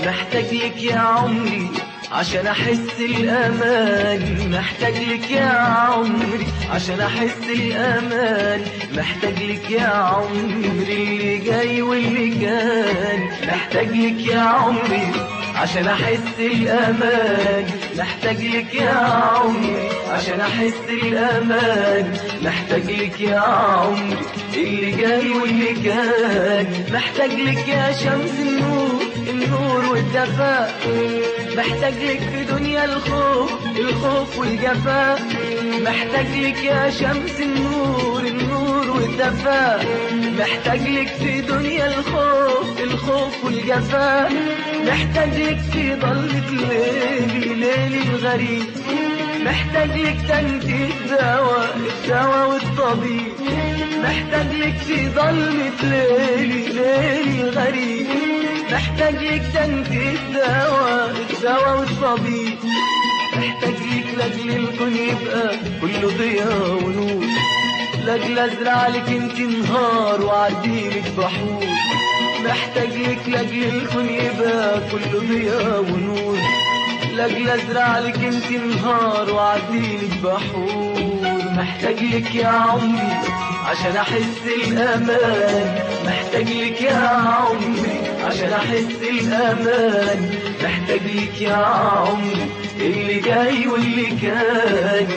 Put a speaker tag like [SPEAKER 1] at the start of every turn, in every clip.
[SPEAKER 1] محتاج لك يا عمري عشان احس الامان، محتاج لك يا عمري عشان احس الامان، محتاج لك يا عمري اللي جاي واللي كان، محتاج لك يا عمري عشان احس الامان، محتاج لك يا عمري عشان احس الامان، محتاج لك يا عمري اللي جاي واللي كان، محتاج لك يا شمس النور النور والدفاء، محتاج لك في دنيا الخوف والجفاء، محتاج لك يا شمس النور النور والدفاء، محتاج لك في دنيا الخوف والجفاء، محتاج لك في ضلة ليلي الغريب، محتاج لك تنتي الدواء والطبيب، محتاج لك في ضلمة ليلي الغريب، محتاج لك تنتي الدواء والطبيب، محتاج لك لاجل الكون يبقى كله ضياء ونور، لاجل ازرع لك انت نهار وعديلك بحور، محتاج لك لاجل الكون يبقى كله ضياء ونور، لاجل ازرع لك انت نهار وعديلك بحور، محتاج لك يا عمري عشان احس الامان، محتاج لك يا عمري عشان احس الامان، محتاج لك يا عمري اللي جاي واللي كان.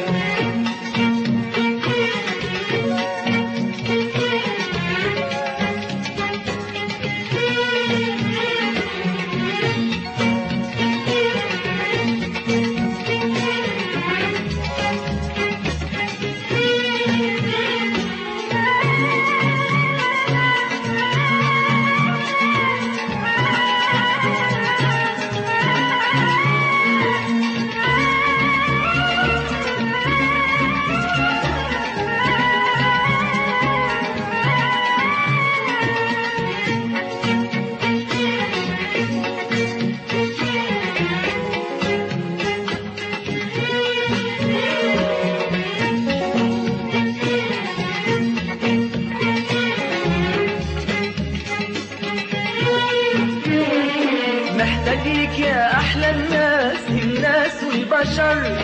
[SPEAKER 1] محتاج لك يا أحلى الناس والبشر،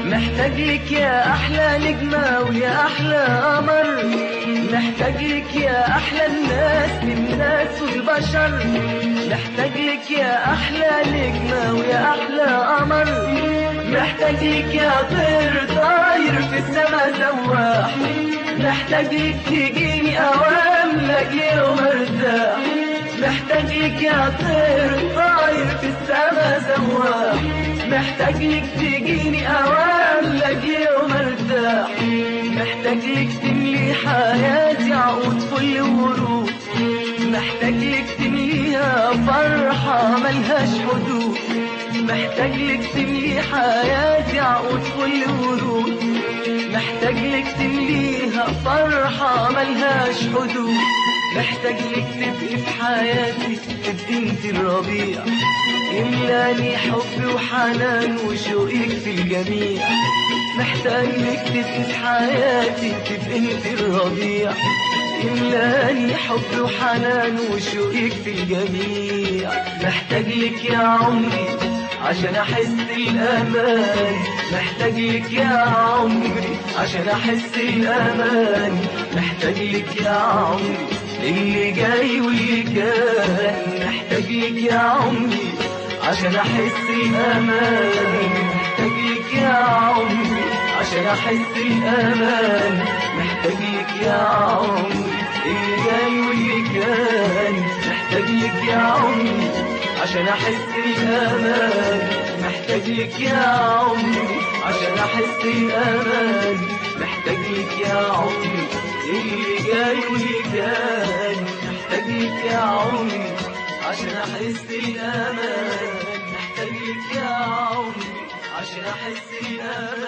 [SPEAKER 1] محتاج لك يا أحلى نجمة ويا أحلى قمر، محتاج لك يا أحلى الناس والبشر، محتاج لك يا أحلى نجمة ويا أحلى قمر، محتاج لك يا طير طاير في السما سواح، محتاج لك تجيني أوام لاجل يوم ارتاح، محتاج لك يا طير طاير في السما سواح، محتاج لك تجيني اوام لاجل يوم ارتاح، محتاج لك تملي حياتي عقود فل ورود، محتاج لك تمليها فرحة ملهاش حدود، محتاج لك تملي حياتي عقود فل ورود، محتاج لك تمليها فرحة ملهاش حدود، محتاج لك تبقي في حياتي تبقي انت الربيع، يملاني حب وحنان وشوقك في الجميع، محتاج لك تبقي في حياتي تبقي انت الربيع، يملاني حب وحنان وشوقك في الجميع، محتاج لك يا عمري عشان احس الامان، محتاج لك يا عمري عشان احس الامان، محتاج لك يا عمري اللي جاي واللي كان محتاج لك يا عمري عشان احس الامان، محتاج لك يا عمري عشان احس الامان، محتاج لك يا عمري اللي جاي واللي كان محتاج لك يا عمري عشان احس الامان، محتاج لك يا عمري عشان احس الامان، محتاج لك يا عمري اللي جاي واللي كان محتاج لك يا عمري عشان احس الامان، محتاج لك يا عمري عشان احس الامان.